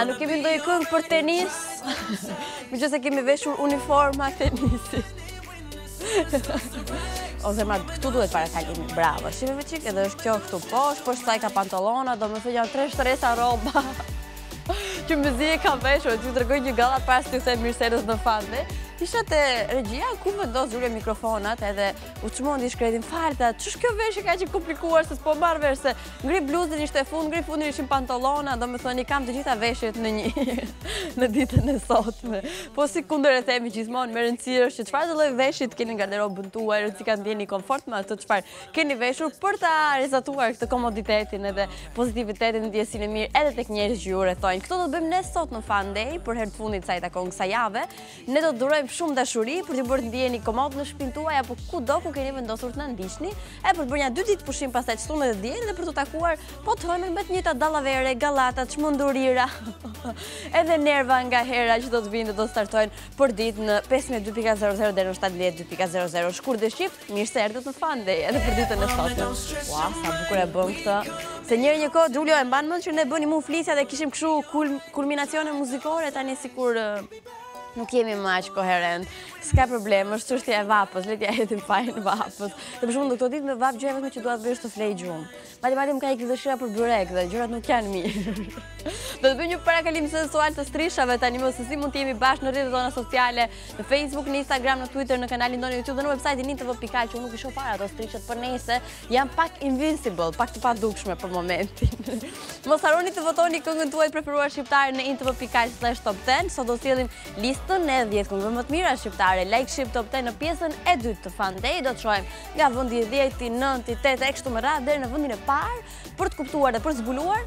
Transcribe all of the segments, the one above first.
A nuk kemi ndonjë këngë për tenis? Meqense kemi veshur uniforma tenisi. Ose ma këtu duhet parakalimi, bravo, shqipe qik, edhe është kjo këtu poshtë saj ka pantallona, do më thë janë 3 shtresa roba që më zi e ka veshur, që të tërgoj një gallat pas të them mirë serës në fande. Isha te regjia, ku vendos Gjulja mikrofonat edhe u çmondi shkretin falta, ç'është kjo veshje ka që komplikuar se s'po marr vesh se ngri bluzën ishte fund, ngri fundin ishin pantallona, domethënë i kam të gjitha veshjet në një në ditën e sotme. Po si kundër e themi gjithmonë, me rëndësi është që çfarë lloj veshit keni në garderobën tuaj, rëndësi ka ndjeni komfort me atë çfarë keni veshur për ta rezatuar këtë komoditetin edhe pozitivitetin, ndjesinë e mirë edhe tek njerëzit që ju urrejtojnë. Këto do të bëjmë ne sot në Fan Day, për herë të fundit sa i takon kësaj jave. Ne do të durojmë shumë dashuri për t'ju bërë të ndjeni komod në shtëpinë tuaj apo kudo ku keni vendosur të na ndiqni, e për të bërë një 2 ditë pushim pastaj çtunë dhe diel dhe për t'u takuar po të hënën me të njëjta dallavere, gallata, çmendurira, edhe nerva nga hera që do të vinë dhe do të startojnë për ditë në 15:00 deri në 17:00. Shkurt dhe Shqip, mirë se erdhët në Fan Day edhe për ditën e sotme. Ua, sa bukur e bëm këtë. Se një kohë Gjulio e mban mend që ne bënim flisja dhe kishim kështu kulminacione muzikore, tani sikur nuk jemi më aq koherent. S'ka problem, është çështja e vapës, le t'ja hetim fajin vapës. Dhe për shembull në këto ditë me vap gjëja vetëm që dua të bëj është të flej gjumë. Madje më ka ikë dëshira për byrek dhe gjërat nuk janë mirë. Do të bëjmë një parakalim sensual të strishave tani më se si mund të jemi bashkë në rrjetet tona sociale, në Facebook, në Instagram, në Twitter, në kanalin tonë YouTube dhe në website-in tv.al që unë nuk i shoh fare ato strishet për nesër, janë pak invincible, pak të padukshme për momentin. Mos harroni të votoni këngën tuaj të preferuar shqiptare në tv.al/top 10. Sot do t'sjellim listën e 10 këngëve më të mira shqiptare. Like Shqip Top 10 në pjesën e dytë të Fan Day. Do të shohim nga vendi i 10, 9, 8 e kështu me radhë deri në vendin e parë për të kuptuar dhe për të zbuluar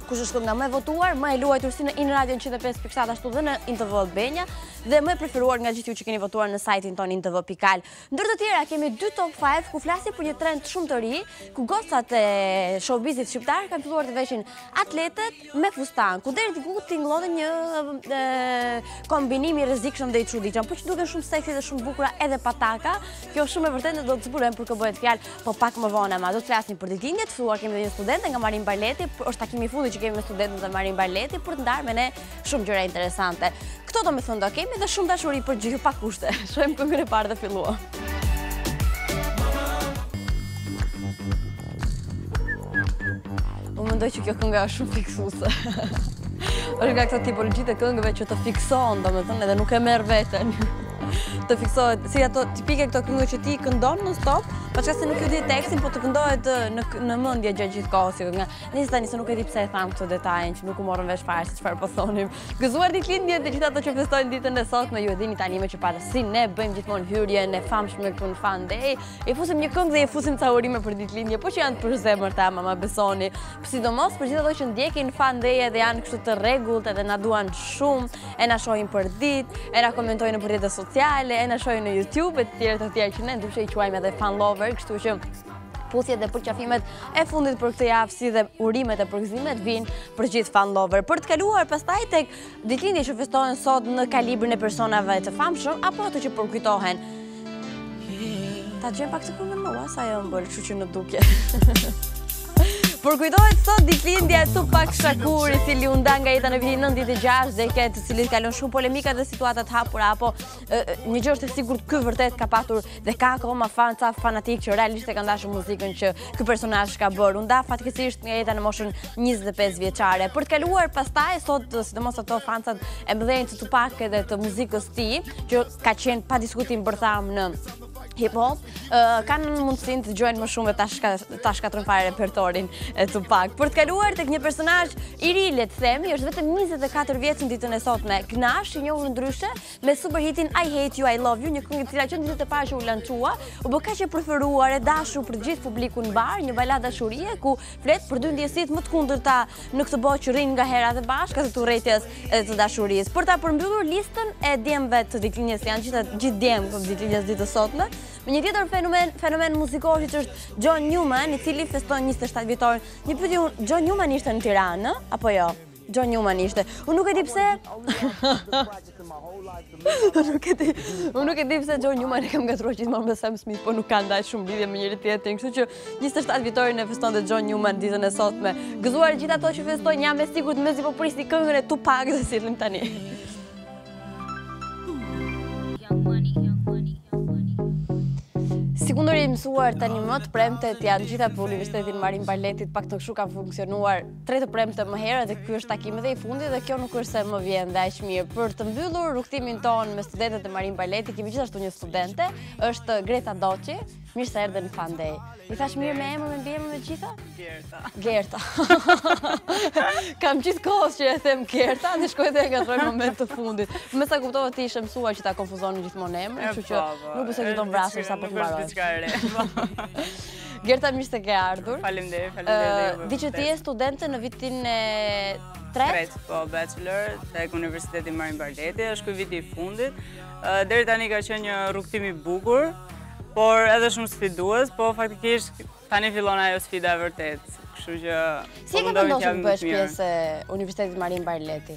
kush është kënga më e votuar, më e luajtur si në In Radio 105.7 ashtu dhe në InTV Albania dhe më e preferuar nga gjithë ju që keni votuar në sajtin tonë intv.al. Ndër të tjera kemi 2 top 5 ku flasim për një trend shumë të ri, ku gocat e showbizit shqiptar kanë filluar të veshin atletet me fustan, ku deri diku tingëllon një kombinim i rrezikshëm dhe i çuditshëm, por që duken shumë seksi dhe shumë bukura edhe pataka. Kjo është shumë e vërtetë do të zbulojmë për kë bëhet fjalë, po pak më vonë ama do të flasim për ditëlindjet, ftuar kemi edhe një studente nga Marin Barleti, është takimi i fundit që kemi me studentët e Marin Barleti për të ndarë me ne shumë gjëra interesante. Këto do me thënë do kemi dhe shumë dashuri për gjithë pa kushte. Shohim këngën e parë dhe filluam. Unë mendoj që kjo kënga është shumë fiksuese. Është nga këto tipologjitë e këngëve që të fikson, domethënë, edhe nuk e merr veten. Të fiksohet, si ato tipike këto këngë që ti këndon në stop, paçka se nuk e di tekstin, po të këndohet në mendje gjatë gjithë kohës kënga. Nëse tani se nuk e di pse e tham këtë detajin që nuk u morën vesh fare se çfarë po thonim. Gëzuar ditëlindjen të gjithë ato që festojnë ditën e sotme, ju e dini tani më që para si ne bëjmë gjithmonë hyrjen e famshme këtu në Fan Day. I fusim një këngë dhe i fusim ca urime për ditëlindje, po që janë për zemërta, ma besoni. Sidomos për gjithë ato që ndjekin Fan Day dhe janë kështu të rregullt edhe na duan shumë, e na shohin për ditë, e na komentojnë në rrjetet sociale, e na shohin në YouTube e të tjerë që ne ndryshe i quajmë edhe fan lover, kështu që puthjet dhe përqafimet e fundit për këtë javë si dhe urimet e përgëzimet vinë për gjithë fan lover. Për të kaluar pastaj tek ditëlindjet që festohen sot në kalibrin e personave të famshëm apo ato që përkujtohen. Ta gjejmë pak të këngën më sa ajo mbël, kështu që në dukje. Përkujtohet sot ditëlindja e Tupac Shakur, i cili u nda nga jeta në vitin 96 dhe të cilit kalon shumë polemika dhe situata të hapura, apo një gjë është e sigurt ky vërtet ka patur dhe ka akoma fanca fanatik që realisht e kanë dashur muzikën që ky personazh ka bërë. U nda fatkeqësisht nga jeta në moshën 25 vjeçare. Për të kaluar pastaj sot, sidomos ato fancat e mëdhenj të Tupac dhe të muzikës tij, që ka qenë pa diskutim bërtham në hip-hop, kanë mundësinë të dëgjojnë më shumë ta shkatrojnë fare repertorin e Tupac. Për të kaluar tek një personazh i ri, le të themi, është vetëm 24 vjeç në ditën e sotme. Gnash, i njohur ndryshe me superhitin I Hate You, I Love You, një këngë e cila që në ditët e parë që u lançua, u bë kaq e preferuar e dashur për gjithë publikun mbar, një baladë dashurie ku flet për dy ndjesitë më të kundërta në këtë botë që rrinë nga hera dhe bashkë të urrëties të dashurisë. Për ta përmbyllur listën e djemve të ditëlindjes, janë gjithë djemë të ditëlindjes ditës sotme, me një tjetër fenomen muzikor që është John Newman, i cili feston 27 vjetorin. Një pyetje, John Newman ishte në Tiranë, apo jo? John Newman ishte. Unë nuk e di pse... Unë nuk e di pse John Newman e kam gatruar gjithmonë me Sam Smith, po nuk ka ndaj shumë lidhje me njëri tjetrin. Kështu që 27 vitorin e festonte John Newman ditën e sotme. Gëzuar gjithë ato që festojnë, jam e sigurt mezi po prisni këngën e Tupac dhe sillim tani. Si kundër i mësuar tani më të premtet janë gjitha për Universitetin Marin Barletit, pak të kështu kanë funksionuar 3 të premte më herë dhe ky është takimi dhe i fundit dhe kjo nuk është se më vjen dhe aq mirë. Për të mbyllur rrugtimin ton me studentët e Marin Barletit, kemi gjithashtu një studente, është Greta DoCi. Mirë se erdhe në Fan Day. I thash mirë me emër, me mbiemër me gjitha? Gerta. Kam gjithë kohës që e them Gerta, dhe shkoj dhe e gatroj moment të fundit. Me sa kuptova ti ishe mësuar që ta konfuzonin gjithmonë emrin, kështu që nuk besoj që do mvrasur sa për të mbaroj. Gerta, mirë se ke ardhur. Faleminderit. Di që ti je studente në vitin e 3? Po, bachelor tek Universiteti Marin Barleti, është ky viti i fundit. Deri tani ka qenë një rrugtim i bukur, por edhe shumë sfidues, po faktikisht tani fillon ajo sfida e vërtet. Kështu që si e ke vendosur të bësh pjesë e Universitetit Marin Barleti?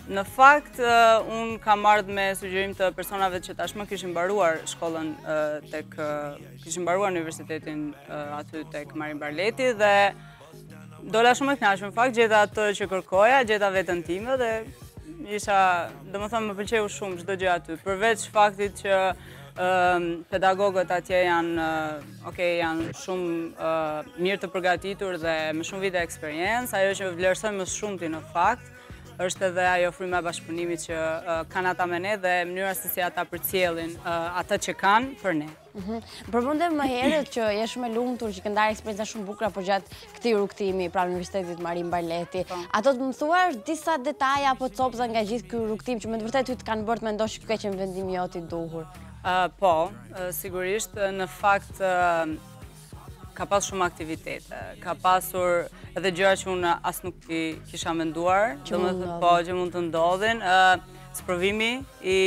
Në fakt, unë kam ardhur me sugjerim të personave që tashmë kishin mbaruar shkollën kishin mbaruar universitetin aty tek Marin Barleti dhe dola shumë e kënaqur. Në fakt, gjeta atë që kërkoja, gjeta veten time dhe domethënë më pëlqeu shumë çdo gjë aty. Përveç faktit që pedagogët atje janë shumë mirë të përgatitur dhe me shumë vite eksperiencë, ajo që vlerësoj më shumti në fakt është edhe ajo fryma e bashkëpunimit që kanë ata me ne dhe mënyra se si ata përcjellin atë që kanë për ne. Përmendem më herët që je shumë e lumtur që ke ndarë eksperjenca shumë bukura përgjatë këtij rrugtimi pranë Universitetit Marin Barleti. Ato të më thuash disa detaja apo copëza nga gjithë ky rrugtim që me të vërtetë ty të kanë bërë të mendosh që ky ka qenë vendimi jot i duhur? Po, sigurisht, në fakt ka pas shumë aktivitete, ka pasur edhe gjëra që unë as nuk kisha menduar, që mund të ndodhin, sprovimi i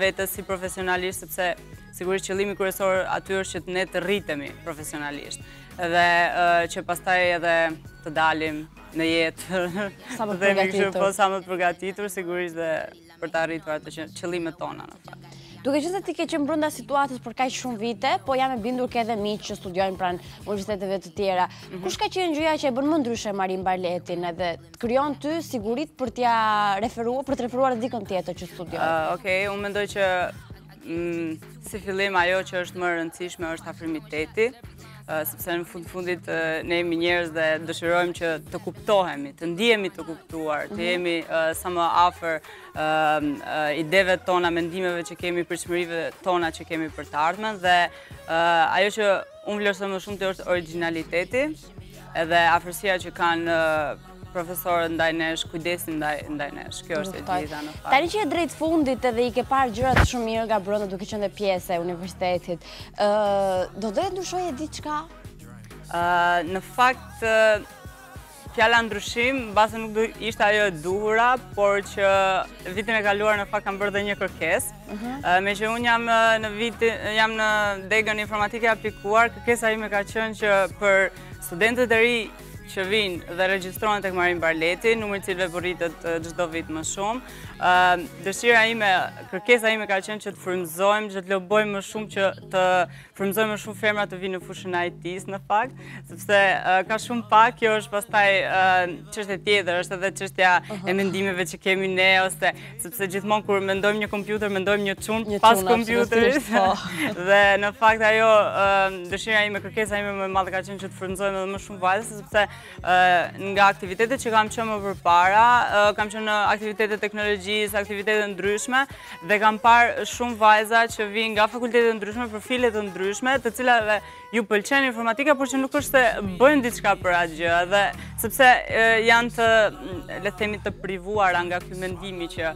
vetes si profesionalisht, sepse sigurisht qëllimi kryesor aty është që ne të rritemi profesionalisht, edhe që pastaj edhe të dalim në jetë sa më të përgatitur, sigurisht dhe për të arritur ato qëllimet tona në fakt. Duke qenë se ti ke qenë brenda situatës për kaq shumë vite, po jam e bindur ke edhe miq që studiojnë pranë universiteteve të tjera. Kush ka qenë gjëja që e bën më ndryshe Marin Barletin edhe të krijon ty siguritë për t'ia referuar, për të referuar dikën tjetër që studion? Okej, unë mendoj që si fillim ajo që është më e rëndësishme është afrimiteti, sepse në fundit ne jemi njerëz dhe dëshirojmë që të kuptohemi, të ndihemi të kuptuar, të jemi sa më afër ideve tona, mendimeve që kemi, përshmërive tona që kemi për të ardhmen dhe ajo që unë vlerësoj më shumë është originaliteti edhe afërsia që kanë profesorët ndaj nesh, kujdesin ndaj nesh. Kjo është e gjitha në fakt. Tani që je drejt fundit edhe i ke parë gjërat shumë mirë nga brenda duke qenë pjesë e universitetit, do të ndryshoje diçka? Në fakt, fjala ndryshim, mbase nuk ishte ajo e duhura, por që vitin e kaluar në fakt kam bërë dhe një kërkesë. Me që unë jam në degën informatike aplikuar, kërkesa ime ka qenë që për studentët e ri që vinë dhe regjistrohen tek Marin Barleti, numri i cilëve po rritet çdo vit më shumë. Dëshira ime, kërkesa ime ka qenë që të frymëzojmë, që të lobojmë më shumë që të frymëzojmë më shumë femra të vinë në fushën e IT-s në fakt, sepse ka shumë pak, kjo është pastaj çështje tjetër, është edhe çështja e mendimeve që kemi ne ose sepse gjithmonë kur mendojmë një kompjuter, mendojmë një çun pas kompjuterit. Dhe në fakt ajo dëshira ime, kërkesa ime më e madhe ka qenë që të frymëzojmë edhe më shumë vajza, sepse nga aktivitetet që kam qenë më përpara, kam qenë në aktivitete teknologjisë, aktivitete ndryshme dhe kam parë shumë vajza që vinë nga fakultete ndryshme, profile të ndryshme, të cilave ju pëlqen informatika, por që nuk është se bëjnë diçka për atë gjë, dhe sepse janë të, le të themi, të privuara nga ky mendimi që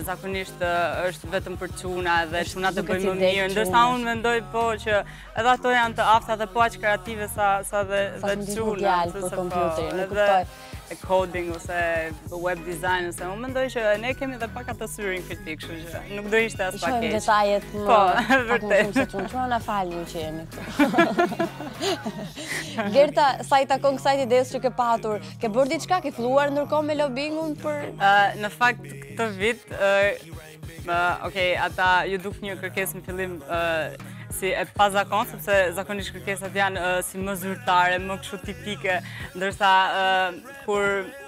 zakonisht është vetëm për çuna dhe çunat e bëjnë më mirë, ndërsa unë mendoj po që edhe ato janë të afta dhe po aq kreative sa dhe çuna. Kompjuterin, e kuptoj. coding ose web design ose unë mendoj që ne kemi edhe pak atë syrin kritik, kështu që nuk do ishte as pak keq. Shohim detajet më pak më shumë se çunë na falni që jemi këtu. Gerta, sa i takon kësaj ideës që ke patur, ke bërë diçka, ke filluar ndërkohë me lobbyingun për në fakt këtë vit okej, ata ju duk një kërkesë në fillim si e pazakon, sepse zakonisht kërkesat janë si më zyrtare, më kështu tipike, ndërsa kur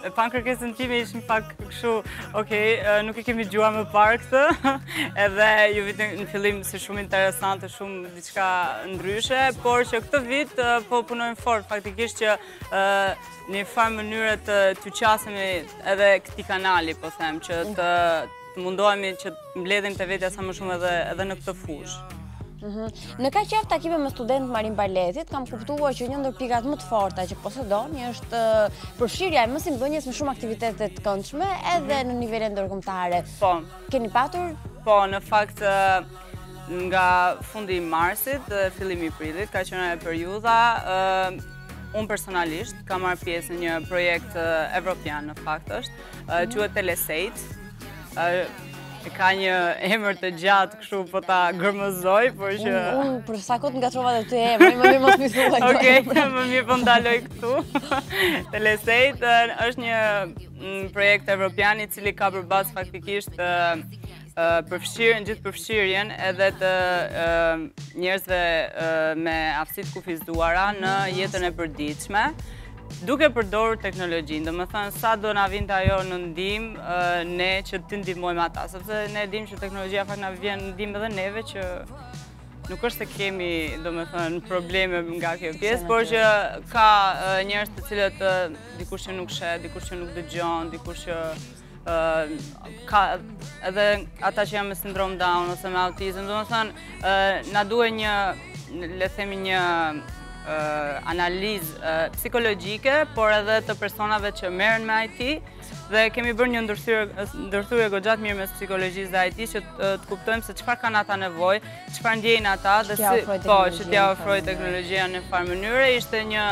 e pan kërkesën time ishin pak kështu, okej, nuk e kemi dëgjuar më parë këtë, edhe ju vitin në fillim si shumë interesante, shumë diçka ndryshe, por që këtë vit po punojmë fort, faktikisht që në farë mënyre të qasemi edhe këtij kanali, po them, që të mundohemi që të mbledhim të vetja sa më shumë edhe në këtë fushë. Në ka qef takime me studentë marim baletit, kam kuptuar që një ndër pikat më të forta që posedoni është përfshirja e mësimbënies me shumë aktivitetet të këndshme edhe në nivele ndërkombëtare. Po. Keni patur? Po, në fakt nga fundi i marsit, fillimi i prillit, ka qenë e periudha, unë personalisht kam marrë pjesë në një projekt evropian në fakt është, quhet Telesejt. Ka një emër të gjatë kështu po ta gërmëzoj, por që... Unë për sa kohë ngatrova dhe të emër, më mirë mos më thuaj këto. Okej, më mirë po ndaloj këtu. Telesejt është një projekt evropian i cili ka për bazë faktikisht përfshirjen, gjithë përfshirjen edhe të njerëzve me aftësi të kufizuara në jetën e përditshme, duke përdorur teknologjinë, domethënë sa do na vinte ajo në ndihmë ne që të ndihmojmë ata, sepse ne dimë që teknologjia fakt na vjen në ndihmë edhe neve që nuk është se kemi domethënë probleme nga kjo pjesë, por që ka njerëz të cilët dikush që nuk sheh, dikush që nuk dëgjon, dikush që ka edhe ata që janë me sindrom Down ose me autizëm, domethënë na duhet një, le të themi një analizë psikologjike, por edhe të personave që merren me IT, dhe kemi bërë një ndërthurje goxha të mirë mes psikologjisë dhe IT që të kuptojmë se çfarë kanë ata nevojë, çfarë ndjejnë ata dhe që t'ia ofrojë teknologjia në farë mënyre. Ishte një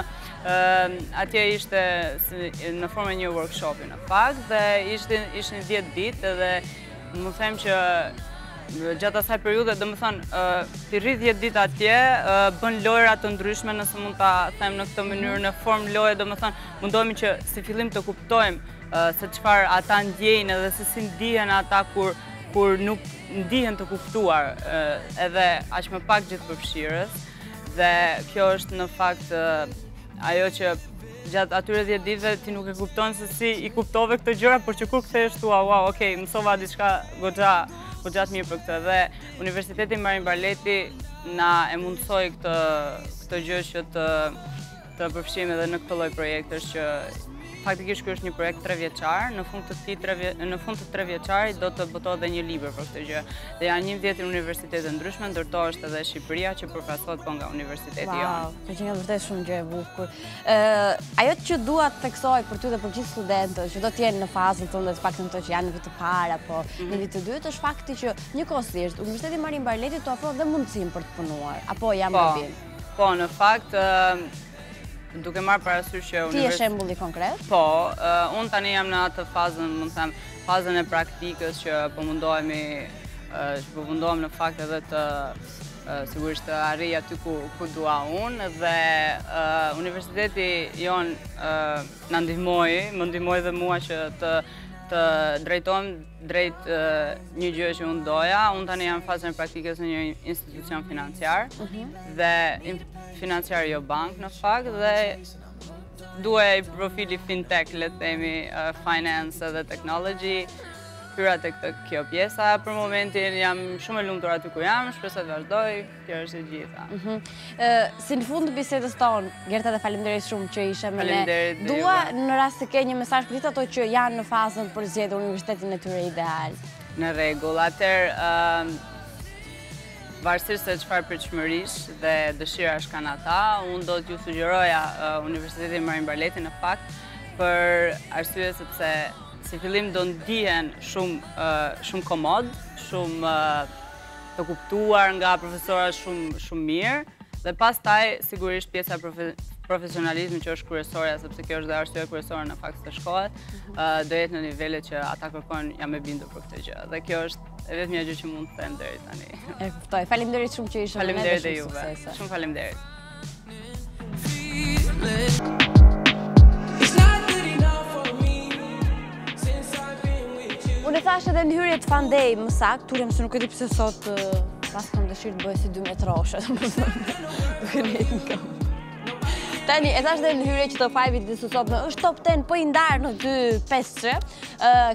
atje ishte në formë një workshopi në fakt dhe ishin 10 ditë edhe më them që gjatë asaj periudhe, domethënë, ti rri 10 ditë atje, bën lojra të ndryshme, nëse mund ta them në këtë mënyrë, në formë loje, domethënë, mundohemi që si fillim të kuptojmë se çfarë ata ndjejnë edhe se si ndihen ata kur nuk ndihen të kuptuar, edhe aq më pak gjithë përfshirës. Dhe kjo është në fakt ajo që gjatë atyre 10 ditëve ti nuk e kupton se si i kuptove këtë gjëra, por që kur kthehesh thua, wow, okay, mësova diçka goxha të mirë për këtë, dhe Universiteti Marin Barleti na e mundsoi këtë gjë që të përfshijmë edhe në këtë lloj projektesh që faktikisht ky është një projekt 3 vjeçar, në fund të 3 vjeçarit do të botohet edhe një libër për këtë gjë. Dhe janë 11 universitete ndryshme, ndërtohesh edhe Shqipëria që përkrahasohet po nga universiteti jonë. Wow, kjo që vërtet shumë gjë e bukur. Ajo që dua të theksoj për ty dhe për gjithë studentët që do të jenë në fazën tonë, të paktën ato që janë në vit të parë apo në vit të dytë, është fakti që njëkohësisht Universiteti Marin Barleti të ofron dhe mundësinë për të punuar, apo jam gabim? Po, në fakt duke marrë parasysh që Ti je shembulli konkret? Po, unë tani jam në atë fazën, mund të them, fazën e praktikës që po mundohem në fakt edhe të sigurisht të arrij aty ku dua unë, dhe universiteti jon na më ndihmoi dhe mua që të drejtohem drejt një gjë që unë doja. Unë tani jam në fazën e praktikës në një institucion financiar, dhe financiar jo bank në fakt, dhe duhej profili fintech, le të themi, finance dhe technology, hyra tek kjo pjesa. Për momentin jam shumë e lumtur aty ku jam, shpresoj të vazhdoj, kjo është e gjitha. Si në fund të bisedës tonë, Gerta, dhe faleminderit shumë që ishe me ne. Faleminderit. Dua në rast se ke një mesazh për gjithë ato që janë në fazën për zgjedhur universitetin e tyre ideal. Në rregull, atëherë varësisht se çfarë pritshmërish dhe dëshirash kanë ata, unë do t'ju sugjeroja Universitetin Marin Barleti në fakt, për arsye sepse si fillim do ndihen shumë komod, shumë të kuptuar nga profesorët shumë mirë, dhe pastaj sigurisht pjesa profesionalizmi që është kryesorja, sepse kjo është dhe arsyeja kryesore në fakt të shkohet, do jetë në nivelet që ata kërkojnë, jam e bindur për këtë gjë. Dhe kjo është e vetmja gjë që mund të them deri tani. E kuptoj. Faleminderit shumë që ishe me ne. Faleminderit e juve. Shumë faleminderit. Unë e thash edhe në hyrje të Fandej më sakt, turem se nuk e di pse sot pas kam dëshirë të bëj si 2 metroshe. Tani, e thash dhe në hyrje që të fajvit disë sot me është top 10 po i ndarë në 2-5-3,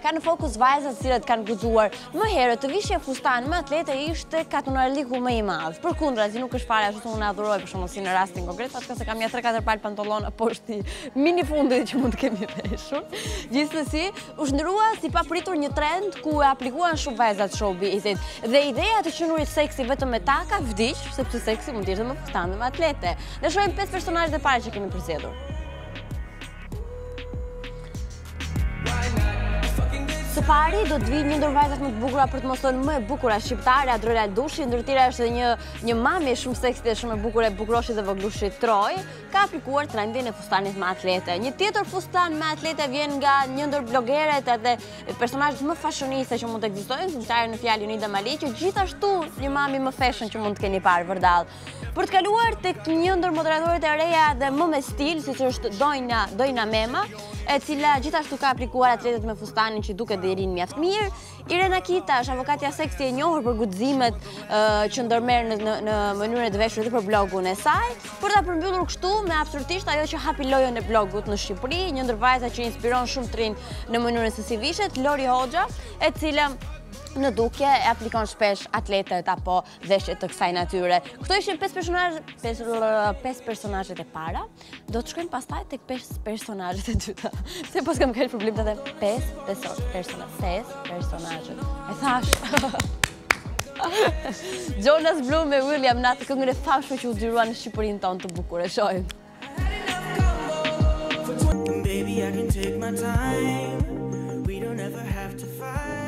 ka në fokus vajzat cilat kanë guxuar më herët të vishje fustan me atlete ishte katunarliku më i madh. Përkundra, si nuk është fare ashtu unë adhuroj për shembull si në rastin konkret, paska se kam ja 3-4 palë pantallona poshtë mini fundit që mund të kemi veshur. Gjithsesi, u zhndrua si papritur një trend ku e aplikuan shumë vajzat showbizit dhe ideja të qenurit seksi vetëm me taka vdiq, sepse seksi mund të ishte me fustan dhe me atlete. Ne shohim 5 personazhe të parë që kemi përzgjedhur. Së pari do të vi një ndër vajzat më të bukura për të mos thënë më e bukura shqiptare, DoCi, ndër tjera është edhe një mami shumë seksi dhe shumë e bukur e bukroshi dhe voglushi Troj, ka aplikuar trendin e fustanit me atlete. Një tjetër fustan me atlete vjen nga një ndër blogeret edhe personazhet më fashioniste që mund të ekzistojnë, zyrtare në fjalë Unida Mali, që gjithashtu një mami më fashion që mund të keni parë vërdall. Për të kaluar tek një ndër moderatorët e reja dhe më me stil, siç është Dojna Mema, e cila gjithashtu ka aplikuar atletet me fustanin që duket dhe i rinë mjaft mirë. Irena Kita është avokatja seksi e njohur për guximet që ndërmerr në mënyrën e të veshur dhe për blogun e saj, për ta përmbyllur kështu me absolutisht ajo që hapi lojën e blogut në Shqipëri, një ndër vajza që inspiron shumë të rinj në mënyrën se si vishet, Lori Hoxha, e cila në dukje e aplikon shpesh atletet apo veshjet të kësaj natyre. Këto ishin 5 personazhet e para. Do të shkojmë pastaj tek 5 personazhet e dyta. Se pas kam kërë problem të dhe 5 personazhet. E thash. Jonas Blum me William Natë, këngën e famshme që u xhirua në Shqipërinë tonë të bukur. E shohim. Baby, I can take my time. We don't ever have to fight.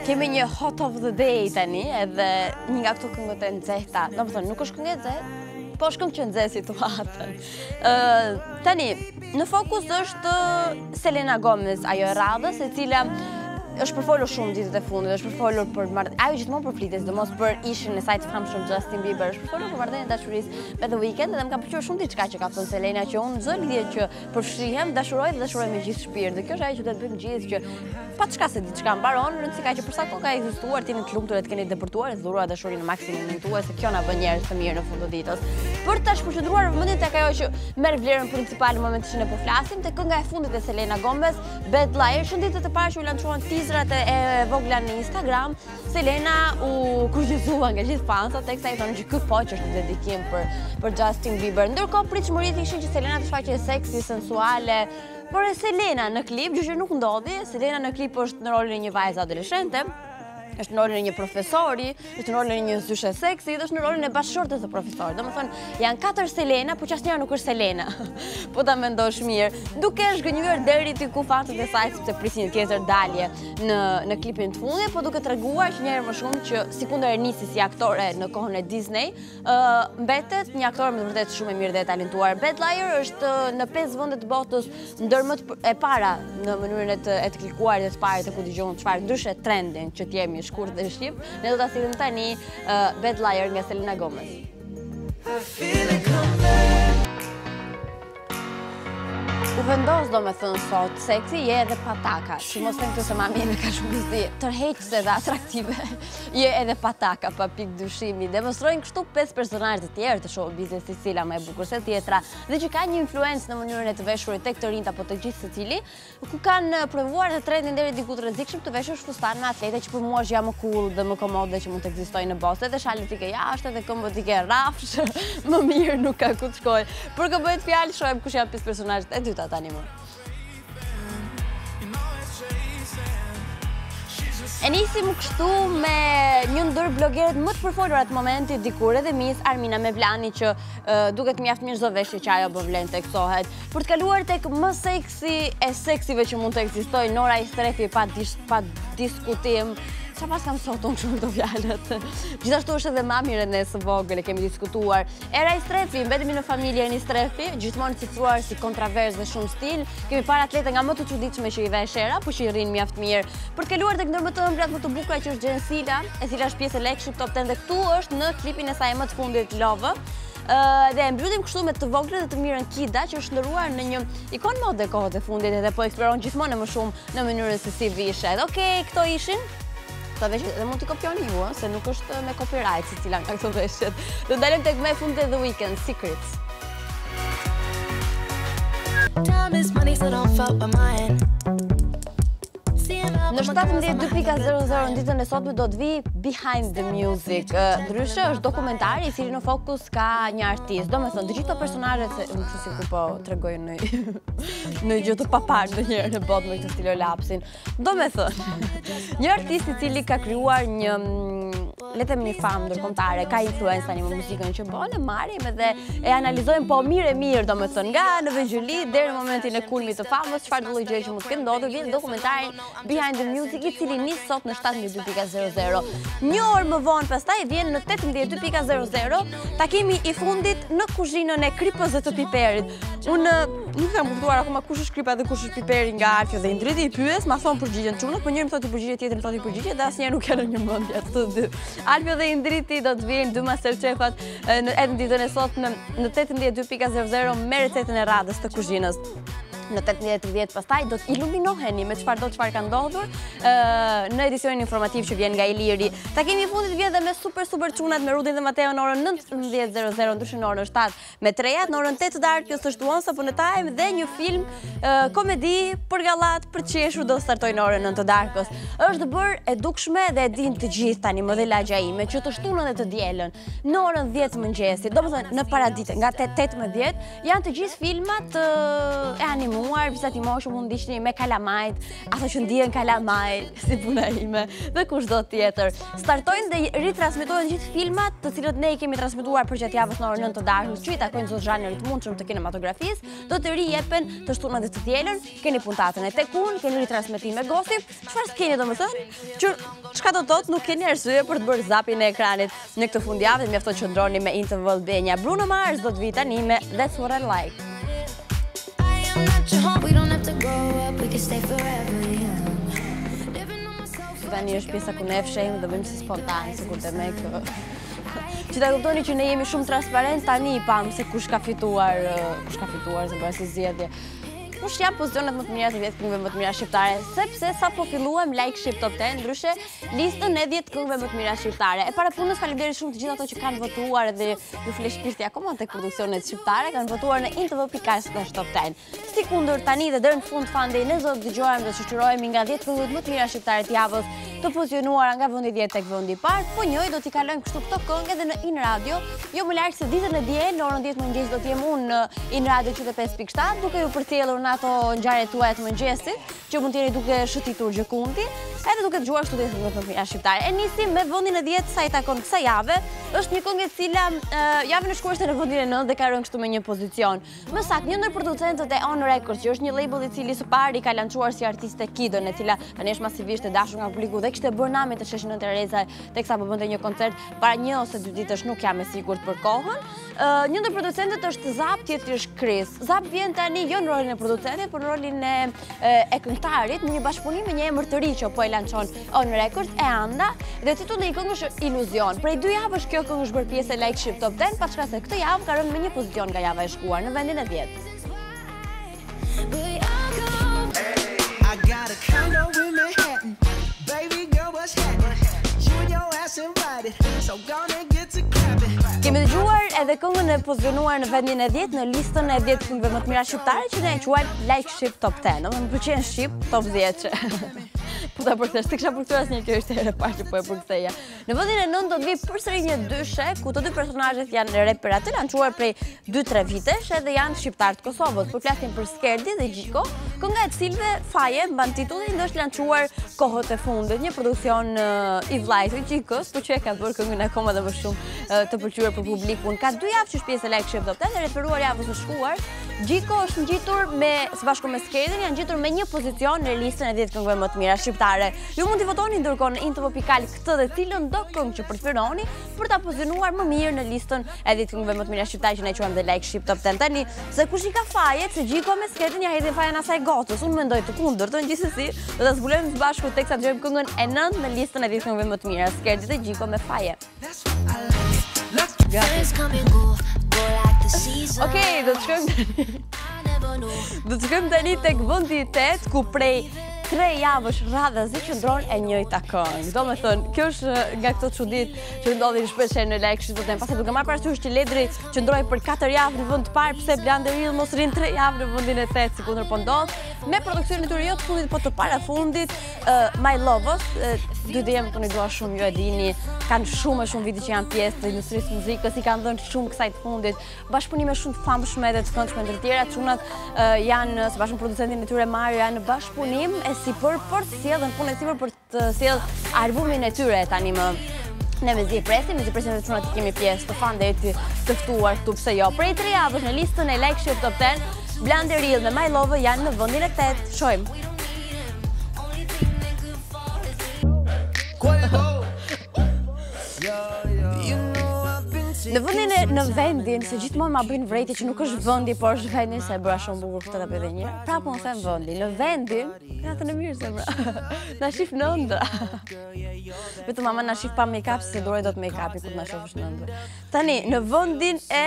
Kemi një hot of the day tani, edhe një nga këto këngët e nxehta. Do të thonë, nuk është këngë e nxehtë, po është këngë që nxeh situatën. Tani, në fokus është Selena Gomez, ajo e radhës, e cila është përfolur shumë ditët e fundit, është përfolur për ajo gjithmonë përflitet, sidomos për ishin e saj të famshëm Justin Bieber, është përfolur për marrëdhënien e dashurisë me The Weeknd dhe më ka pëlqyer shumë diçka që ka thënë Selena që unë çdo lidhje që përfshihem, dashuroj dhe dashuroj me gjithë shpirt. Dhe kjo është ajo që do të bëjmë gjithë që pa çka se diçka mbaron, rëndësi ka që për sa kohë ka ekzistuar, ti në të lumtur të keni depërtuar e dhuruar dashurinë në maksimumin tuaj, se kjo na bën njerëz të mirë në fund të ditës. Për ta shpërqendruar vëmendjen tek ajo që merr vlerën principale në momentin që ne po flasim, tek kënga e fundit e Selena Gomez, Bad Liar, ditët e para që u lançuan teaserat e vogla në Instagram, Selena u kurrizua nga gjithë fansat, teksa i thonë që ky po që është dedikim për Justin Bieber. Ndërkohë pritshmëritë ishin që Selena të shfaqej seksi, sensuale, por e Selena në klip, gjë që nuk ndodhi, Selena në klip është në rolin e një vajze adoleshente, është në rolin e një profesori, është në rolin e një zyshe seksi, dhe është në rolin e bashkëshortes të profesorit. Domethënë, janë 4 Selena, por që asnjëra nuk është Selena. Po ta mendosh mirë, duke zhgënjur deri ti ku fansat e saj sepse prisin një tjetër dalje në klipin të fundit, po duke treguar që një herë më shumë që sikundër e nisi si aktore në kohën e Disney, mbetet një aktore me vërtet shumë e mirë dhe e talentuar. Bad Liar është në 5 vende të botës ndër më e para në mënyrën e të klikuarit dhe të parit të ku dëgjon çfarë ndryshe trendin që t'jemi shkurt dhe shqip, ne do ta sillim tani Bad Liar nga Selena Gomez. U vendos do me thënë sot, seksi je edhe pataka, që mos them këtë se mami me ka shumë bizdi, tërheqëse dhe atraktive, je edhe pataka, pa pik dyshimi, demonstrojnë kështu 5 personazhe të tjerë të showbizit, si cila më e bukur se tjetra, dhe që ka një influencë në mënyrën e të veshurit tek të rinjt apo të gjithë secili, ku kanë provuar të trendin deri diku të rrezikshëm të veshur fustan me atlete që për mua është ja më cool dhe më komode që mund të ekzistojnë në botë, edhe shalët i ke jashtë, edhe këmbët i ke rrafsh, më mirë nuk ka ku të shkoj. Për kë bëhet fjalë, shohim kush janë 5 personazhet e dyta tani më. E nisim kështu me një ndër blogerët më të përfolur atë momentit dikur edhe Miss Armina Mevlani që duket mjaft mirë çdo veshje që ajo bën vlen teksohet. Për të kaluar tek më seksi e seksive që mund të ekzistojë, Nora Istrefi pa diskutim, Qa pas kam sot unë shumë të fjalët. Gjithashtu është edhe mami Renes së vogël, e kemi diskutuar. Era i strefi, mbetemi në familje një strefi, gjithmonë cicuar si kontrovers dhe shumë stil. Kemi parë atlete nga më të çuditshme që i vesh era, po që i rrinë mjaft mirë. Për kaluar tek ndër më të ëmbrat më të bukura që është Gjensila, e cila është pjesë e Shqip Top 10 dhe këtu është në klipin e saj më të fundit Love. Dhe e mbyllim kështu me të voglën dhe të mirën Kida, që është ndëruar në një ikon mode kohët e fundit edhe po eksploron gjithmonë më shumë në mënyrën se si vishet. Okej, këto ishin. Këto veshjet dhe mund t'i kopjoni ju, se nuk është me copyright si cila nga këto veshjet. Do ndalim tek më e fundit e The Weeknd, Secrets. Në 17:2.00 në ditën e sotme do të vi Behind the Music. Ndryshe është dokumentari i cili në fokus ka një artist. Domethënë, të gjitha personazhet se nuk shoh si ku po tregojnë në gjë të papar ndonjëherë në botë me këtë stilolapsin. Domethënë, një artist i cili ka krijuar një le të themi një famë ndërkombëtare, ka influencë tani me muzikën që bën, e marrim edhe e analizojmë po mirë, domethënë, nga në vegjëli deri në momentin e kulmit të famës, çfarë do lloj gjëje që mund të ketë ndodhur, vjen dokumentari Behind the Music i cili nis sot në 17:2.00. Një orë më vonë pastaj vjen në 18:2.00 takimi i fundit në kuzhinën e kripës të piperit. Unë nuk kam kuptuar akoma kush është kripa dhe kush është piperi nga Alfio dhe Indriti, i pyes, ma thon përgjigjen çunat, po njëri më thotë përgjigje, tjetri më thotë përgjigje dhe asnjëherë nuk kanë në mendje ato dy. Alfio dhe Indriti do të vinë dy masterchefat në ditën e sot në 18:2.00 me recetën e radhës të kuzhinës. Në 18:30 pastaj do të iluminoheni me çfarë ka ndodhur në edicionin informativ që vjen nga Iliri. Takimi i fundit vjen dhe me super çunat me Rudin dhe Mateo në orën 19:00, ndryshe në orën 7 me Trejat, në orën 8 të darkës është Once Upon a Time dhe një film komedi për gallat, për qeshur do startoj në orën 9 të darkës. Është bërë e dukshme dhe e din të gjithë tani modelaxha ime që të shtunën dhe të dielën në orën 10 të mëngjesit. Domethënë në paradite nga 18:10 janë të gjithë filmat e animuar, visat i moshë mund ndiqni me kalamajt, ato që ndihen kalamajt, si puna ime, dhe kushdo tjetër. Startojnë dhe ritransmetohen gjithë filmat të cilët ne i kemi transmetuar për gjatë javës në orën 9 të darkës, që i takojnë zot zhanrit mundshëm të kinematografisë, do të rijepen të shtunën dhe të dielën, keni puntatën e tekun, keni ritransmetim me gossip, çfarë s'keni domethënë, që çka do thotë nuk keni arsye për të bërë zapin e ekranit në këtë fundjavë, mjafton që ndroni me Interval Albania. Bruno Mars do të vi tani me That's What I Like. Tani është pjesa ku ne fshehim dhe bëjmë si spontan, sikur të me kë. Që ta kuptoni që ne jemi shumë transparent, tani i pam se kush ka fituar, se bëra si zgjedhje. Kush janë pozicionet më të mira të 10 këngëve më të mira shqiptare, sepse sa po filluam Shqip Top 10, ndryshe listën e 10 këngëve më të mira shqiptare. E para punës faleminderit shumë të gjithë ato që kanë votuar dhe ju fleshpirti akoma tek produksionet shqiptare, kanë votuar në intv.com/top 10. Sikundër tani dhe deri në fund fandej ne do të dëgjojmë dhe shoqërohemi nga 10 këngët më të mira shqiptare të javës, të pozicionuara nga vendi 10 tek vendi i parë, po njëjë do t'i kalojmë kështu këto këngë edhe në In Radio, jo më larg se ditën e diel në orën 10 mëngjes do të jem unë në In Radio 105.7 duke ju përcjellur në ato ngjarje tuaja të mëngjesit, që mund të jeni duke shëtitur gjëkundi, edhe duke dëgjuar kështu 10 këngë të mira shqiptare. E nisim me vendin e 10 sa i takon kësaj jave, është një këngë e cila javën e shkuar ishte në vendin e 9 dhe ka rënë kështu me një pozicion. Më saktë, një ndër producentët e On Records, që është një label i cili së pari ka lançuar si artiste Kidon, e cila tani është masivisht e dashur nga publiku dhe kishte bërë namin të sheshin në Tereza teksa po bënte një koncert para 1 ose 2 ditësh, nuk jam e sigurt për kohën. Një ndër producentët është Zap, tjetri është Chris. Zap vjen tani jo në rolin e producentit, por në rolin e këngëtarit në një bashkëpunim me një emër të ri që po e lançon On Records, e Anda, dhe titulli i këngës është Iluzion. Prej 2 javësh kjo këngë është bërë pjesë e Shqip Top 10, pa çka se këtë javë ka rënë me një pozicion nga java e shkuar në vendin e 10. Kemi dëgjuar edhe këngën e pozicionuar në vendin e 10 në listën e 10 këngëve më të mira shqiptare që ne e quajmë Shqip Top 10. Më pëlqen Shqip Top 10. Po ta përkthesh, s'kisha përkthyer asnjë, kjo ishte herë e parë që po e përktheja. Në vendin e 9 do të vi përsëri një dyshe ku të dy personazhet janë reperat të lançuar prej 2-3 vitesh edhe janë shqiptar të Kosovës. Po flasim për Skerdi dhe Gjiko, kënga e cilëve faje mban titullin dhe është lançuar kohët e fundit, një produksion i vllajt të Gjikos, por që e ka bërë këngën akoma dhe më shumë të pëlqyer për publikun. Ka 2 javë që është pjesë e Shqip Top 10 dhe referuar javës së shkuar, Gjiko është ngjitur së bashku me Skedin, janë ngjitur me një pozicion në listën e 10 këngëve më të mira shqiptare. Ju mund t'i votoni ndërkohë në info.pikal këtë dhe cilën do këngë që preferoni për ta pozicionuar më mirë në listën e 10 këngëve më të mira shqiptare që ne quajmë dhe Like Shqip Top 10. Tani, se kush i ka fajet, se Gjiko me Skedin ja hedhin fajen asaj gocës. Unë mendoj të kundërtën, gjithsesi, do ta zbulojmë së bashku teksa dëgjojmë këngën e 9 në listën e 10 këngëve më të mira. Skedi dhe Gjiko me faje. Okej, do të shkojmë tani tek vendi 8 ku prej 3 javësh radhazi qëndron e njëjta këngë. Do me thënë, kjo është nga këto çuditë që ndodhin shpesh në Like Shqip Top 10. Pasi duke marrë parasysh që Ledri qëndroi për 4 javë në vend të parë, pse Blanderil mos rrin 3 javë në vendin e 8 sikundër po ndodh. Me produksionin e tyre jo të fundit, po të parafundit, My Lovers, dy djem të një dua shumë, ju e dini, kanë shumë vite që janë pjesë të industrisë muzikës, i kanë dhënë shumë kësaj të fundit, bashkëpunime shumë të famshme dhe të këndshme ndër tjera. Çunat janë së bashku producentin e tyre Mario janë në bashkëpunim për të sjellën punën e sipër për të sjellë albumin e tyre tani më. Ne me zi presim dhe çunat kemi pjesë të fandeti të ftuar këtu pse jo. Prej 3 javësh në listën e Like Shqip Top 10, Blanderil me My Love janë në vendin e 8. Shojmë. Në vendin, se gjithmonë ma bëjnë vrejti që nuk është vendi, por është vendin, se e bëra shumë bukur këtë të bëjnë një. Prapë më them vendin. Në vendin, nga të në mirë se bra, na shif në ëndra. Vetë mama na shif pa make-up, se duroj do të make-upi kur na shofësh në ëndra. Tani, në vendin e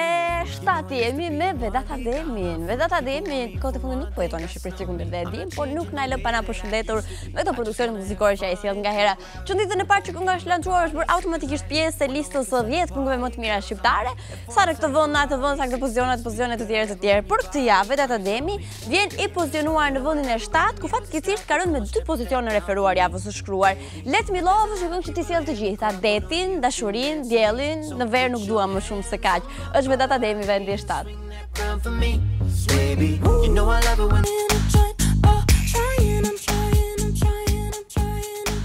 7 jemi me Vedat Ademin. Vedat Ademin, kohët e fundit nuk po jeton në Shqipëri sikundër dhe e dim, por nuk na lë pa na përshëndetur me këto produksione muzikore që ai sjell nga hera. Çnditën e parë që kënga është lançuar është bërë automatikisht pjesë e listës së 10 këngëve më të mira shqiptare. Sa në këtë vend, në atë vend, sa në pozicione të tjera. Për këtë javë, Vedat Ademi vjen i pozicionuar në vendin e 7, ku fatkeqësisht ka rënë me 2 pozicione referuar javës së shkruar. Let Me Love është këngë që ti sjell të gjitha, detin, dashurinë, diellin, në ver nuk dua më shumë se kaq. Është Vedat Ademi vendi i 7.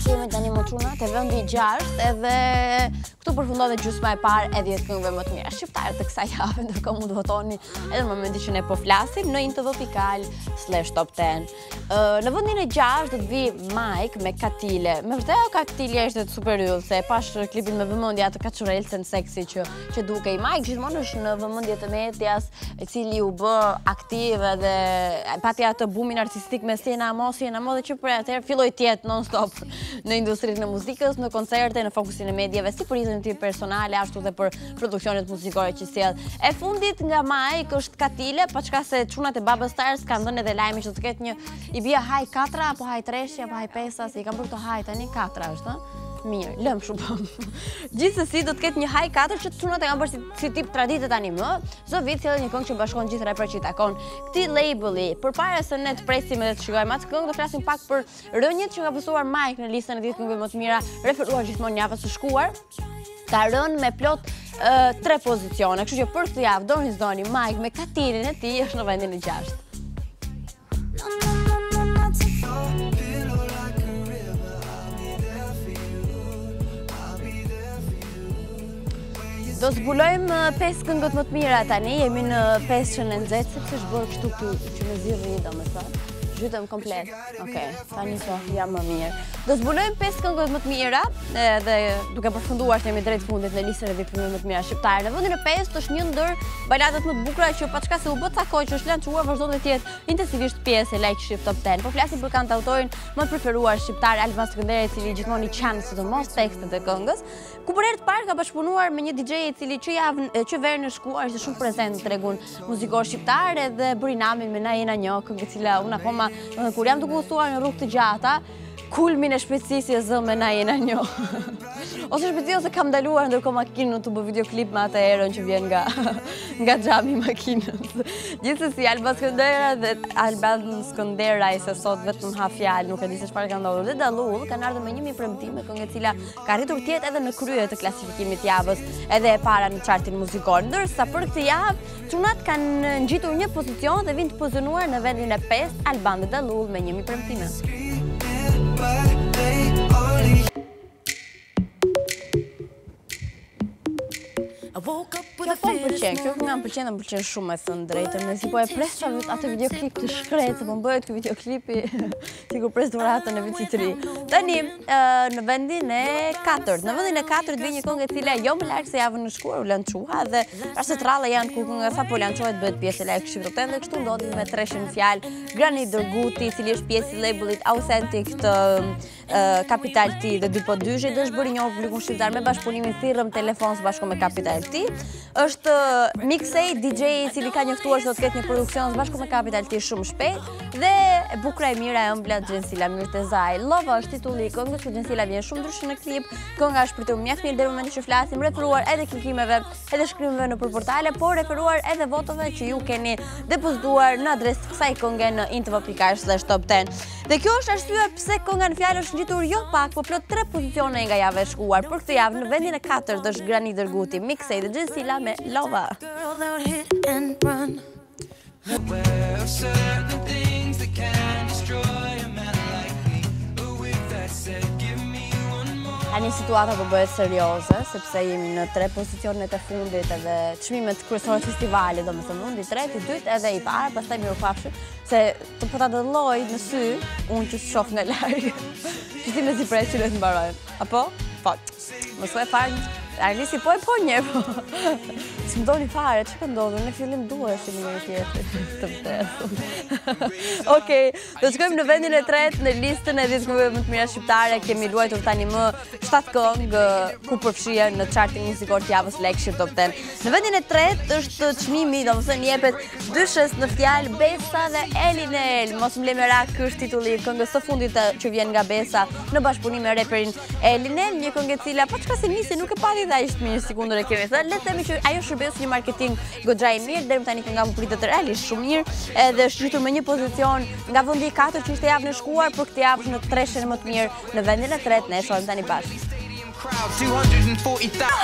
Jemi tani më çuna te vendi i 6 edhe këtu përfundon dhe gjysma e parë e 10 këngëve më të mira shqiptare të kësaj jave, ndërkohë mund të votoni edhe në momentin që ne po flasim në info.pikal/top 10. Në vendin e 6 do të vi Mike me Katile. Me vërtet Katile është super yll, se e pash klipin me vëmendje atë kaçurelcën seksi që dukej. Mike gjithmonë është në vëmendje të medias, i cili u bë aktiv dhe pati atë bumin artistik me Siena Mo dhe që për atëherë filloi të jetë non-stop në industrinë e muzikës, në koncerte, në fokusin e mediave, si për izën tim personale, ashtu dhe për produksionet muzikore që sjell. E fundit nga Mike është Katile, pa çka se çunat e Baba Stars kanë dhënë edhe lajmin që të ketë një i bie haj 4 apo haj 3 apo haj 5, se i kanë bërë këto haj tani 4 është, ëh. Mirë, lëm shumë. Gjithsesi do të ketë një haj 4 që çunat e kanë bërë si tip traditë tani më. Çdo vit sjellin një këngë që bashkon gjithë rapper që i takon këtij labeli. Përpara se ne të presim edhe të shikojmë atë këngë, do flasim pak për rënjët që ka pësuar Mike në listën e 10 këngëve më të mira, referuar gjithmonë javës së shkuar. Ka rënë me plot 3 pozicione, kështu që për këtë javë doni s'doni Mike me Katilin e tij është në vendin e 6. Do zbulojmë 5 këngët më të mira tani, jemi në 5 që në nxehtë, sepse është bërë kështu që me zirri, domethënë. Zhytëm komplet. Okej, tani po jam më mirë. Do zbulojmë 5 këngët më të mira dhe duke përfunduar se jemi drejt fundit në listën e 10 këngëve më të mira shqiptare. Në vendin e 5 është një ndër baladat më të bukura që paçka se u bë ca kohë që është lançuar, vazhdon të jetë intensivisht pjesë e Like Shqip Top 10. Po flasim për kantautorin më të preferuar shqiptar, Alban Skënderaj, i cili gjithmonë i çan sidomos tekstet e këngës, ku për herë të parë ka bashkëpunuar me një DJ i cili që verën e shkuar ishte shumë prezent në tregun muzikor shqiptar dhe bëri namin me Na jena një, këngë e cila unë akoma kur jam duke u thuar në rrugë të gjata, kulmin e shpejtësisë e zë me Na jena një. Ose shpejtësi ose kam ndaluar ndërkohë makinën të bëj videoklip me atë erën që vjen nga xhami i makinës. Gjithsesi Alban Skënderaj se sot vetëm ha fjalë, nuk e di se çfarë ka ndodhur. Dhe Dallull kanë ardhur me një premtim me këngë e cila ka arritur të jetë edhe në krye të klasifikimit të javës, edhe e para në chartin muzikor. Ndërsa për këtë javë çunat kanë ngjitur një pozicion dhe vijnë të pozicionuar në vendin e 5 Alban dhe Dallull me një premtime. I woke up Kjo po më pëlqen, kjo nga më pëlqen shumë me thënë drejtën, me si po e presha atë videoklip të shkretë, se po më bëhet ky videoklipi si kur pres dhuratën e vitit të ri. Tani, në vendin e 4, vjen një këngë e cila jo më larg se javën e shkuar u lançua dhe ashtu të rralla janë ku kënga sapo lançohet bëhet pjesë e lajk Shqip Top 10 dhe kështu ndodhi me treshin fjalë Granit Dërguti, i cili është pjesë i labellit Authentic të Capital T dhe 2.2 dhe është bërë i njohur publikun shqiptar me bashkëpunimin Thirrëm Telefon së bashku me Capital T. Është mixej, DJ i cili ka njoftuar se do të ketë një produksion së bashku me Capital T shumë shpejt dhe e bukura e mira e ëmbla Xhensila Mirtezaj. Lova është titulli i këngës, ku Xhensila vjen shumë ndryshe në klip. Kënga është pritur mjaft mirë deri në momentin që flasim, referuar edhe klikimeve, edhe shkrimeve në portale, por referuar edhe votave që ju keni depozituar në adresë të kësaj kënge në info.com/top 10. Dhe kjo është arsyeja pse kënga në fjalë është ngjitur jo pak, por plot 3 pozicione nga java e shkuar. Për këtë javë në vendin e 4 është Granit Dërguti, mixej dhe Xhensila me Lova. Tani situata po bëhet serioze, sepse jemi në 3 pozicionet e fundit edhe çmimet kryesore të festivalit, domethënë mundi i tretë, i dytë edhe i parë, pastaj mirupafshim se të po ta dëlloj në sy, unë që shoh nga larg. Ti me si pres që le të mbarojmë. Apo? Po. Mos e fal. Alisi po e po njerë, s'më doni fare, që ka ndodhur, në fillim duhesh një tjetër të vdesur. Okej, do të shkojmë në vendin e tretë në listën e 10 këngëve më të mira shqiptare, kemi luajtur tani më 7 këngë ku përfshihen në chartin muzikor të javës lajk Shqip Top 10. Në vendin e tretë është çmimi, domethënë jepet dyshës në fjalë Besa dhe Elinel. Mos më le merak, ky është titulli i këngës së fundit që vjen nga Besa në bashkëpunim me reperin Elinel, një këngë e cila po çka se nisi nuk e pati dhe ishtë mirë si kundër e kemi thënë. Le të themi që ajo shërbes një marketing goxha i mirë, deri më tani kënga më pritet realisht shumë mirë, edhe është ngjitur me një pozicion nga vendi i 4 që ishte javën e shkuar, për këtë javë në treshin më të mirë në vendin e tretë. Ne e shohim tani bashkë.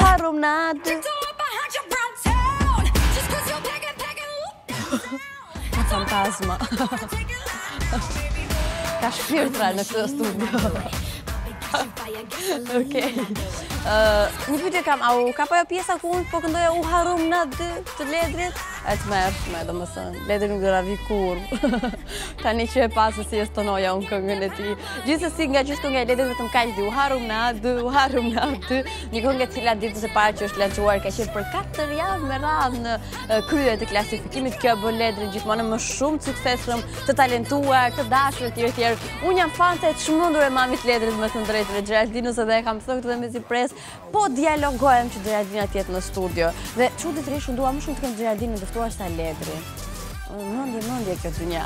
Harum na dy. Ka fantazma. Ka shpirtra në këtë studio. Okej. Një pyetje kam, au ka ajo pjesa ku unë po këndoja u harum na dy të Ledrit? E të mërshme, domethënë, Ledri nuk do na vi kurrë. Tani që e pasë si e stonoja unë këngën e tij. Gjithsesi nga gjithë kënga e Ledrit vetëm kaq di u harum na dy, një këngë e cila ditës së parë që është lançuar ka qenë për 4 javë me radhë në krye të klasifikimit. Kjo bën Ledrin gjithmonë më shumë të suksesshëm, të talentuar, të dashur etj. Unë jam fante e çmendur e mamit Ledrit, me thënë drejtën, e Geraldinës, edhe e kam thënë këtë me si pres, po dialogohem që Geraldina të jetë në studio. Dhe çuditërisht unë dua më shumë të kem Geraldinën dëftuar sa Ledri. Mendje kjo dynja.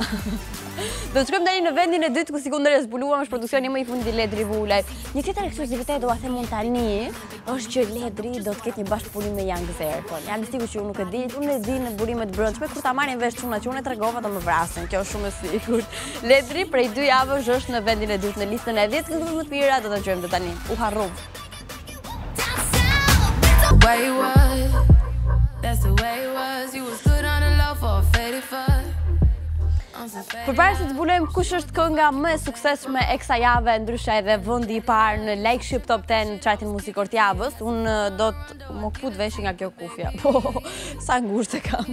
Do të shkojmë tani në vendin e dytë ku sikundër e zbuluam është produksioni më i fundit i Ledri Vulaj. Një tjetër ekskluzivitet do a them unë tani është që Ledri do të ketë një bashkëpunim me Young Zerkon. Jam i sigurt që unë nuk e di, unë e di në burimet brendshme kur ta marrin vesh çuna që unë e tregova do më vrasin. Kjo është shumë e sigurt. Ledri prej 2 javësh është në vendin e dytë në listën e 10 këngëve më të mira, do ta dëgjojmë tani. U harrum. That's the way it was, you was good on the low for a faded fuck. Përpara se të zbulojmë kush është kënga më e suksesshme e kësaj jave, ndryshe edhe vendi i parë në Like Shqip Top 10 chartin muzikor të javës, unë do të më kput veshin nga kjo kufja. Po, sa ngushtë e kam.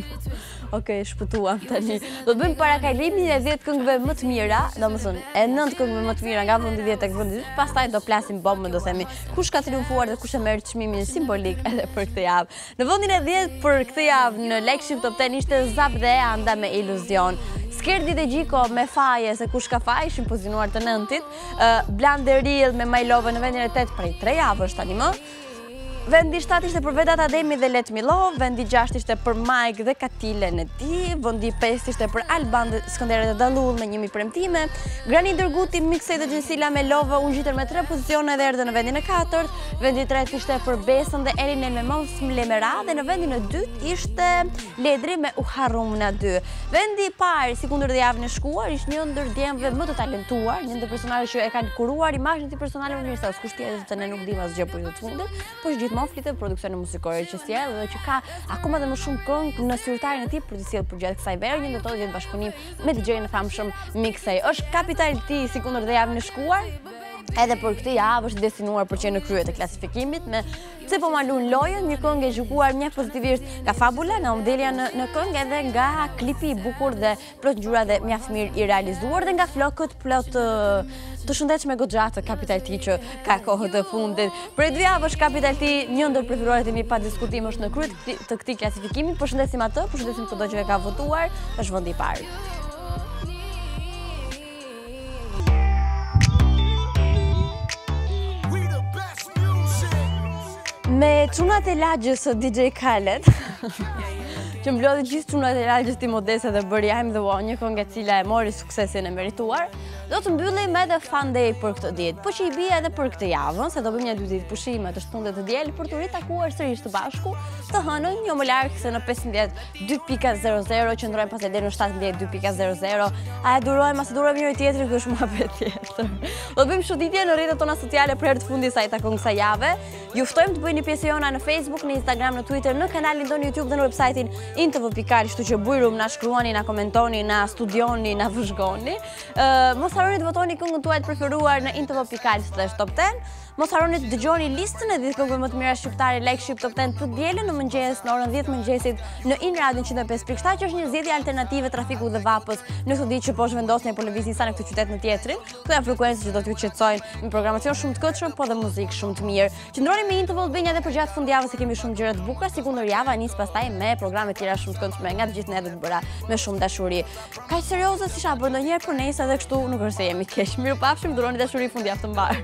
Okej, shpëtuam tani. Do të bëjmë parakalimin e 10 këngëve më të mira, domethënë e 9 këngëve më të mira nga vendi 10 tek vendi 2, pastaj do plasim bombën, do themi kush ka triumfuar dhe kush e merr çmimin simbolik edhe për këtë javë. Në vendin e 10 për këtë javë në Like Shqip Top 10 ishte Zap dhe Anda me Iluzion. Skerdi dhe Gjiko me Faje, se kush ka faj, ishin pozicionuar të 9-tit. Blanderil me My Love në vendin e 8 prej 3 javësh tani më. Vendi 7 ishte për Vedat Ademi dhe Let Me Love, vendi 6 ishte për Mike dhe Katilen e ti, vendi 5 ishte për Alban dhe Skënderë dhe Dalull me 1000 premtime, Granit Dërguti, Mixej dhe Xhensila me Love u ngjitën me 3 pozicione dhe erdhën në vendin e 4, vendi 3 ishte për Besën dhe Elinel me Mos më lemera dhe në vendin e 2 ishte Ledri me U harrum na dy. Vendi i parë, si kundër dhe javën e shkuar, ishte një ndër djemve më të talentuar, një ndër personazhe që e kanë kuruar imazhin e personale më mirë se askush tjetër, se ne nuk dim asgjë për të fundit, po gjithmonë flitet produksione muzikore që sjell dhe që ka akoma dhe më shumë këngë në zyrtarin e tij për të sjellë përgjatë kësaj vere, një ndër to jetë bashkëpunim me DJ-n e famshëm Mixej. Është Capital T si kundër dhe javën e shkuar. Edhe për këtë javë është destinuar për që në krye të klasifikimit me pse po ma lun lojën, një këngë e zgjuar mjaft pozitivisht nga fabula, nga umdelja në këngë edhe nga klipi i bukur dhe plot ngjyra dhe mjaft mirë i realizuar dhe nga flokët plot të shëndetshme goxha të Capital T që ka kohët e fundit. Për 2 javësh Capital T një ndër preferuarit e mi pa diskutim është në krye të këtij klasifikimi. Përshëndesim atë, përshëndesim çdo që e ka votuar, është vendi i parë. Me çunat e lagjës DJ Khaled, që mblodhi gjithë çunat e lagjës ti Modesa dhe bëri I'm the One, një këngë e cila e mori suksesin e merituar, do të mbyllim edhe Fun Day për këtë ditë, po që i bie edhe për këtë javën, se do bëjmë një 2 ditë pushime të shtundet të diel për të ritakuar sërish të bashku, të hënën jo më larg se në 15:00 qëndrojmë pas deri në 17:00. A e durojmë, as e durojmë njëri tjetrin, kjo është muhabet tjetër. Do bëjmë shuditje në rrjetet tona sociale për herë të fundit sa i takon kësaj jave. Ju ftojmë të bëni pjesë jona në Facebook, në Instagram, në Twitter, në kanalin tonë YouTube dhe në website-in intv.al, kështu që bujrum, na shkruani, na komentoni, na studioni, na vëzhgoni. Mos harroni të votoni këngën tuaj të preferuar në intv.al/top10. Mos harroni të dëgjoni listën e 10 këngëve më të mira shqiptare Like Shqip Top 10 të dielën në mëngjes në orën 10 mëngjesit në In Radio 105.7, që është një zgjedhje alternative trafiku dhe vapës në këtë ditë që po zhvendosni po lëvizni sa në këtë qytet në tjetrin. Këto janë frekuencë që do t'ju qetësojnë me programacion shumë të këndshëm, po dhe muzikë shumë të mirë. Qëndroni me Intv Albania edhe për gjatë fundjavës se kemi shumë gjëra të bukura, si kundër java nis pastaj me programe tjera shumë të këndshme nga të gjithë ne të bëra me shumë dashuri. Kaq serioze si isha bërë ndonjëherë për nesër edhe kështu nuk është se jemi keq. Mirupafshim, duroni dashuri fundjavë të mbar.